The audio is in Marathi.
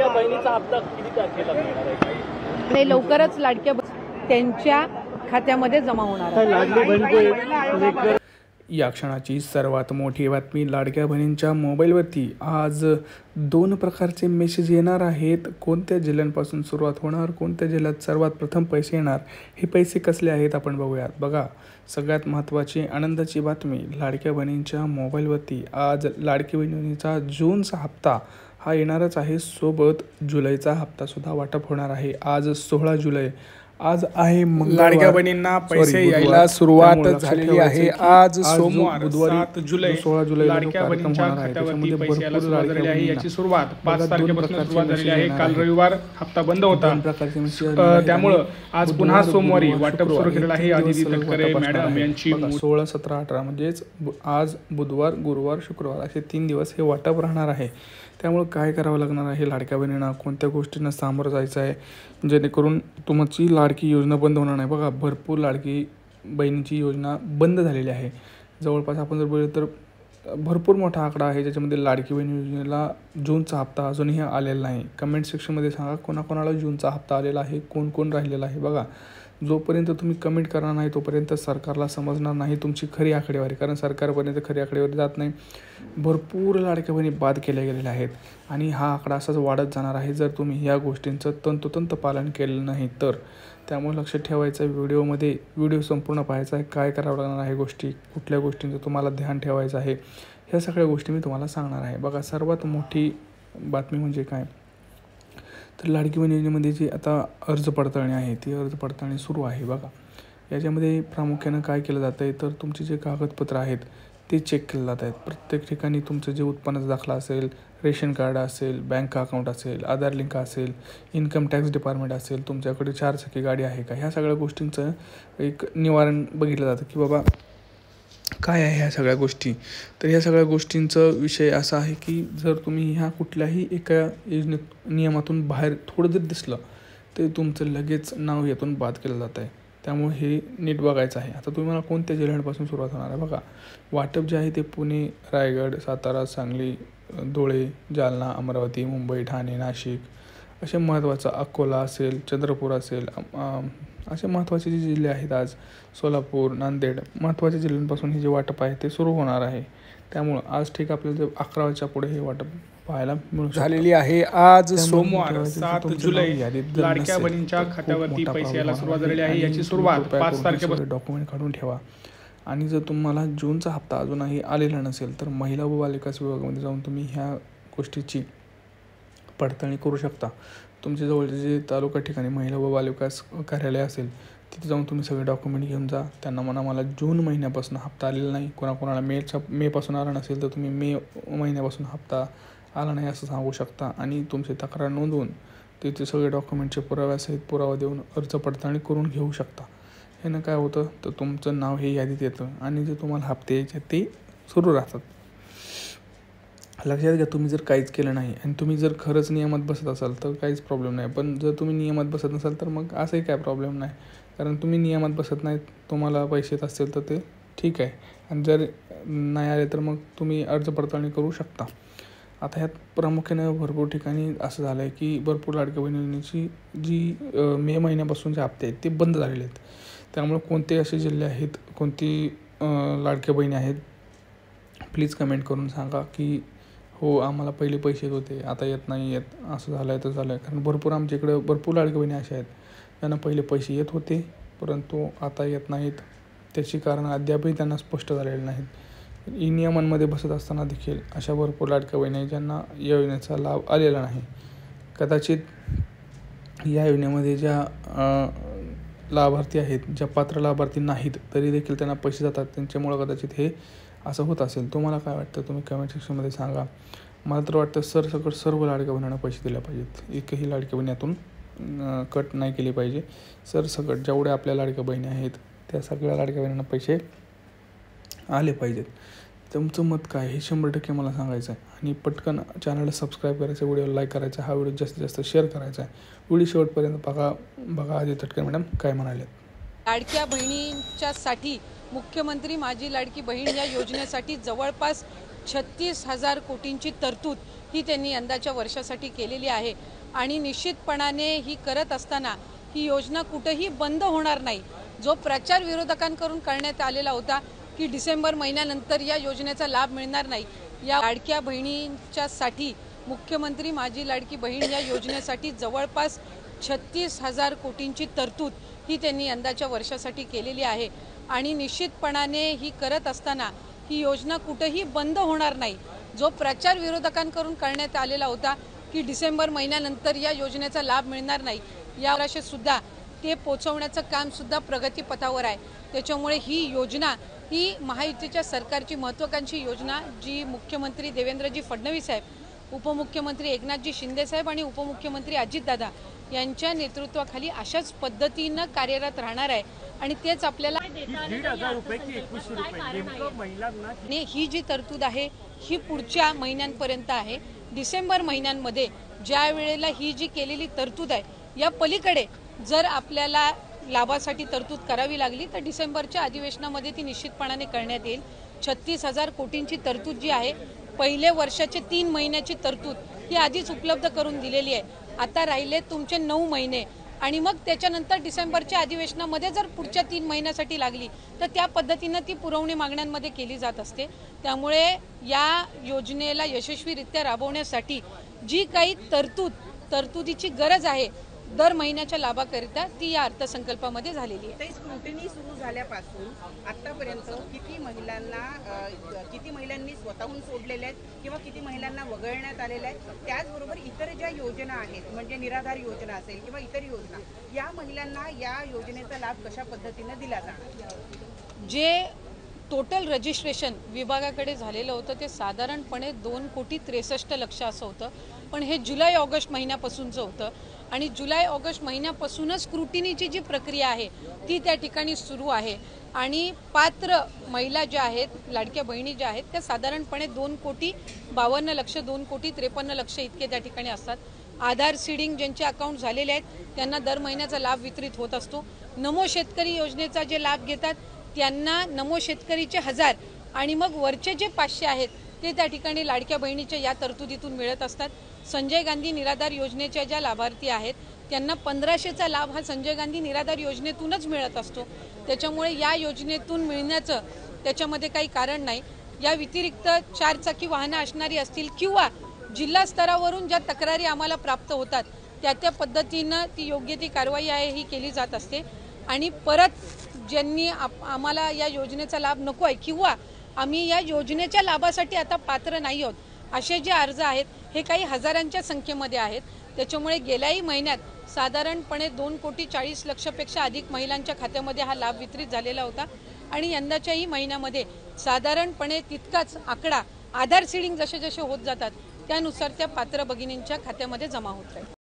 लाडक्या बहिणीचा हप्ता किती तारखेला मिळणार आहे? ते लवकरच लाडक्या त्यांच्या खात्यामध्ये जमा होणार आहे। या क्षणाची सर्वात मोठी बातमी, लाडक्या बहिणींच्या मोबाईलवरती आज 2 प्रकारचे मेसेज येणार आहेत। कोणत्या जिल्ह्यांपासून सुरुवात होणार, कोणत्या जिल्ह्यात सर्वात प्रथम पैसे येणार, हे पैसे कसले आहेत आपण बघूयात। बघा, सगळ्यात महत्त्वाची आनंदाची बातमी, लाडक्या बहिणींच्या मोबाईलवरती आज लाडकी बहिणीचा जूनचा हप्ता हा येणारच आहे, सोबत जुलैचा हप्तासुद्धा वाटप होणार आहे। आज 16 जुलै आज आहे लाडक्या बहिणींना पैसे यायला सुरुवात झालेली आहे। आज सोमवार 7 जुलै 16 जुलै लाडक्या बहिणींच्या खात्यावरती पैसे यायला सुरुवात झालेली आहे। याची सुरुवात 5 तारखेपासून सुरुवात झालेली आहे। काल रविवार हप्ता बंद होता, त्यामुळे आज पुन्हा सोमवारी वाटप सुरू केलेलं आहे। आदिती तटकरे मॅडम यांची 16, 17, 18 म्हणजेच आज बुधवार, गुरुवार, शुक्रवार असे 3 दिवस हे वाटप राहणार आहे। त्यामुळे काय करावं लागणार आहे, लाडक्या बहिणींना कोणत्या गोष्टींना सामोरं जायचं आहे जेणेकरून तुमची लाडकी योजना बंद होणार नाही। बघा, भरपूर लाडकी बहिणीची योजना बंद झालेली आहे। जवळपास आपण जर बोललो तर भरपूर मोठा आकडा आहे ज्याच्यामध्ये लाडकी बहीण योजनेला जूनचा हप्ता अजूनही आलेला नाही। कमेंट सेक्शनमध्ये सांगा कोणाकोणाला जूनचा हप्ता आलेला आहे, कोण कोण राहिलेला आहे। बघा, जोपर्यंत तुम्ही कमेंट करणार नाही तोपर्यंत सरकारला समजणार नाही तुमची खरी आकडेवारी, कारण सरकारपर्यंत खरी आकडेवारी जात नाही। भरपूर लाडक्या बहिणी बाद केल्या गेलेल्या आहेत आणि हा आकडा असाच वाढत जाणार आहे जर तुम्ही या गोष्टींचं तंतोतंत पालन केलं नाही तर। त्यामुळे लक्षात ठेवायचं, व्हिडिओ संपूर्ण पाहायचा आहे, काय करावं लागणार आहे गोष्टी, कुठल्या गोष्टींचं तुम्हाला ध्यान ठेवायचं आहे, ह्या सगळ्या गोष्टी मी तुम्हाला सांगणार आहे। बघा, सर्वात मोठी बातमी म्हणजे काय तर लाडकी बहीण योजनेमध्ये जी आता अर्ज पडताळणी आहे ती अर्ज पडताळणी सुरू आहे। बघा, याच्यामध्ये प्रामुख्यानं काय केलं जातं आहे तर तुमचे जे कागदपत्र आहेत ते चेक केले जात आहेत। प्रत्येक ठिकाणी तुमचं जे उत्पन्नाचा दाखला असेल, रेशन कार्ड असेल, बँक अकाउंट असेल, आधार लिंक असेल, इन्कम टॅक्स डिपार्टमेंट असेल, तुमच्याकडे 4 चाकी गाडी आहे का, ह्या सगळ्या गोष्टींचं एक निवारण बघितलं जातं की बाबा काय आहे ह्या सगळ्या गोष्टी। तर ह्या सगळ्या गोष्टींचं विषय असा आहे की जर तुम्ही ह्या कुठल्याही एका योजनेत नियमातून बाहेर थोडं जर दिसलं तर तुमचं लगेच नाव यातून बाद केलं जात आहे। त्यामुळे हे नीट बघायचं आहे। आता तुम्हाला कोणत्या जिल्ह्यांपासून सुरुवात होणार आहे, बघा, वाटप जे आहे ते पुणे, रायगड, सातारा, सांगली, धुळे, जालना, अमरावती, मुंबई, ठाणे, नाशिक असे महत्त्वाचं, अकोला असेल, चंद्रपूर असेल, असे महत्त्वाचे जे जिल्हे आहेत, आज सोलापूर, नांदेड, महत्त्वाच्या जिल्ह्यांपासून हे जे वाटप आहे ते सुरू होणार आहे। त्यामुळं आज ठीक आपल्याला 11च्या पुढे हे वाटप पाहायला मिळू झालेली आहे। आज सोमवार 7 जुलै लाडक्या बहिणींच्या खात्यावरती पैसे यायला सुरुवात झालेली आहे। याची सुरुवात 5 तारखेपासून डॉक्युमेंट काढून ठेवा। आणि जर तुम्हाला जूनचा हप्ता अजूनही आलेला नसेल तर महिला व बालविकास विभागामध्ये जाऊन तुम्ही ह्या गोष्टीची पडताळणी करू शकता। तुमच्या जवळचे जे तालुका ठिकाणी महिला व बालविकास कार्यालय असेल तिथे जाऊन तुम्ही सगळे डॉक्युमेंट घेऊन जा, त्यांना म्हणा मला जून महिन्यापासून हप्ता आलेला नाही, कोणाकोणाला मेपासून आला नसेल तर तुम्ही मे महिन्यापासून हप्ता आला नाही असं सांगू शकता आणि तुमची तक्रार नोंदवून तिथे सगळे डॉक्युमेंटचे पुराव्यासहित पुरावा देऊन अर्ज पडताळणी करून घेऊ शकता। ह्यानं काय होतं तर तुमचं नाव हे यादीत येतं आणि जे तुम्हाला हप्ते यायचे ते सुरू राहतात। लक्षात घ्या, तुम्ही जर काहीच केलं नाही आणि तुम्ही जर खरंच नियमात बसत असाल तर काहीच प्रॉब्लेम नाही, पण जर तुम्ही नियमात बसत नसाल तर मग असंही काय प्रॉब्लेम नाही, कारण तुम्ही नियमात बसत नाही, तुम्हाला पैसे येत असतील तर ते ठीक आहे आणि जर नाही आले तर मग तुम्ही अर्ज पडताळणी करू शकता। आता ह्यात प्रामुख्यानं भरपूर ठिकाणी असं झालं आहे की भरपूर लाडक्या बहिणींची जी मे महिन्यापासून जे हप्ते आहेत ते बंद झालेले आहेत। त्यामुळे कोणते असे जिल्हे आहेत, कोणती लाडक्या बहिणी आहेत, प्लीज कमेंट करून सांगा की हो आम्हाला पहिले पैसे येत होते आता येत नाही येत, असं झालं आहे तर झालं आहे। कारण भरपूर आमच्या इकडं भरपूर लाडक्या बहिणी अशा आहेत त्यांना पहिले पैसे येत होते परंतु आता येत नाहीत, त्याची कारणं अद्यापही त्यांना स्पष्ट झालेली नाहीत। ई नियमांमध्ये बसत असताना देखील अशा भरपूर लाडक्या बहिणी आहेत ज्यांना या योजनेचा लाभ आलेला नाही। कदाचित या योजनेमध्ये ज्या लाभार्थी आहेत, ज्या पात्र लाभार्थी नाहीत तरी देखील त्यांना पैसे जातात, त्यांच्यामुळं कदाचित हे असं होत असेल। तुम्हाला काय वाटतं तुम्ही कमेंट सेक्शनमध्ये सांगा। मला तर वाटतं सरसकट सर्व लाडक्या बहिणींना पैसे दिले पाहिजेत, एकही लाडक्या बहिणीतून कट नाही केली पाहिजे। सरसकट जेवढ्या आपल्या लाडक्या बहिणी आहेत त्या सगळ्या लाडक्या बहिणींना पैसे आले पाहिजेत। तुमचं मत काय हे 100% मला सांगायचं आहे आणि पटकन चॅनलला सबस्क्राईब करायचं, व्हिडिओला लाईक करायचा, हा व्हिडिओ जास्तीत जास्त शेअर करायचा आहे। व्हिडिओ शेवटपर्यंत बघा आदिती तटकरे मॅडम काय म्हणाले। लाडक्या बहिणींच्यासाठी मुख्यमंत्री माझी लाडकी बहीण या योजनेसाठी जवळपास 36,000 कोटींची तरतूद ही त्यांनी यंदाच्या वर्षासाठी केलेली आहे आणि निश्चितपणाने ही करत असताना ही योजना कुठेही बंद होणार नाही। जो प्रचार विरोधकांकडून करण्यात आलेला होता की डिसेंबर महिन्यानंतर या योजनेचा लाभ मिळणार नाही, या लाडक्या बहिणींच्यासाठी मुख्यमंत्री माझी लाडकी बहीण या योजनेसाठी जवळपास 36,000 कोटींची तरतूद ही त्यांनी यंदाच्या वर्षासाठी केलेली आहे आणि निश्चितपणाने ही करत असताना ही योजना कुठेही बंद होणार नाही। जो प्रचार विरोधकांकडून करण्यात आलेला होता की डिसेंबर महिन्यानंतर या योजनेचा लाभ मिळणार नाही, या वर्षी सुद्धा ते पोहोचवण्याचं काम सुद्धा प्रगतीपथावर आहे। त्याच्यामुळे ही योजना ही महायुतीच्या सरकारची महत्त्वाकांक्षी योजना जी मुख्यमंत्री देवेंद्रजी फडणवीस साहेब, उपमुख्यमंत्री एकनाथजी शिंदे साहेब आणि उपमुख्यमंत्री अजितदादा यांच्या नेतृत्वाखाली अशाच पद्धतीनं कार्यरत राहणार आहे आणि तेच आपल्याला 1,500 रुपये की 2100 रुपये नेमकं महिलांना ही जी तरतूद आहे ही पुढच्या महिन्यांपर्यंत आहे। डिसेंबर महिन्यांमध्ये ज्या वेळेला ही जी केलेली तरतूद आहे या पलीकडे जर आपल्याला लाभासाठी तरतूद करावी लागली तर डिसेंबरच्या अधिवेशनामध्ये ती निश्चितपणाने करण्यात येईल। 36,000 कोटींची तरतूद जी आहे, पहिले वर्षाचे 3 महिन्याची तरतूद ही आधीच उपलब्ध करून दिलेली आहे। आता राहिले तुमचे 9 महिने आणि मग त्याच्यानंतर डिसेंबरच्या अधिवेशनामध्ये जर पुढच्या 3 महिन्यासाठी लागली तर त्या पद्धतीनं ती पुरवणी मागण्यांमध्ये केली जात असते। त्यामुळे या योजनेला यशस्वीरित्या राबवण्यासाठी जी काही तरतुदीची गरज आहे दर महिन्याच्या लाभाकरिता ती या अर्थसंकल्पामध्ये झालेली आहे। स्क्रुटिनी सुरू झाल्यापासून आतापर्यंत किती महिलांनी स्वतःहून सोडलेले आहेत किंवा किती महिलांना वगळण्यात आलेले आहेत, त्याचबरोबर इतर ज्या योजना आहेत म्हणजे निराधार योजना असेल किंवा इतर योजना, या महिलांना या योजनेचा लाभ कशा पद्धतीने दिला जाणार? जे टोटल रजिस्ट्रेशन विभागाकडे झालेलं होतं ते साधारणपणे 2,63,00,000 असं होतं, पण हे जुलै ऑगस्ट महिन्यापासूनचं होतं आणि जुलै ऑगस्ट महिन्यापासूनच स्क्रुटिनीची जी प्रक्रिया आहे ती त्या ठिकाणी सुरू आहे आणि पात्र महिला ज्या आहेत, लाडक्या बहिणी ज्या आहेत, त्या साधारणपणे 2,52,00,000 2,53,00,000 इतके त्या ठिकाणी असतात। आधार सीडिंग ज्यांचे अकाउंट झालेले आहेत त्यांना दर महिन्याचा लाभ वितरित होत असतो। नमो शेतकरी योजनेचा जे लाभ घेतात त्यांना नमो शेतकरीचे 1000 आणि मग वरचे जे 500 आहेत ते त्या ठिकाणी लाडक्या बहिणीच्या या तरतुदीतून मिळत असतात। संजय गांधी निराधार योजनेच्या ज्या लाभार्थी आहेत त्यांना 1500चा लाभ हा संजय गांधी निराधार योजनेतूनच मिळत असतो। त्याच्यामुळे या योजनेतून मिळण्याचं त्याच्यामध्ये काही कारण नाही। या व्यतिरिक्त 4 चाकी वाहनं असणारी असतील किंवा जिल्हा स्तरावरून ज्या तक्रारी आम्हाला प्राप्त होतात त्या पद्धतीनं ती योग्य ती कारवाई आहे ही केली जात असते आणि परत ज्यांनी आम्हाला या योजनेचा लाभ नको आहे किंवा आम्ही या योजनेच्या लाभासाठी आता पात्र नाही आहोत असे जे अर्ज आहेत हे काही हजारांच्या संख्येमध्ये आहेत। त्याच्यामुळे गेल्याही महिन्यात साधारणपणे 2,40,00,000 पेक्षा अधिक महिलांच्या खात्यामध्ये हा लाभ वितरित झालेला होता आणि यंदाच्याही महिन्यामध्ये साधारणपणे तितकाच आकडा आधार सीडिंग जसे जसे होत जातात त्यानुसार त्या पात्र भगिनींच्या खात्यामध्ये जमा होत राहील।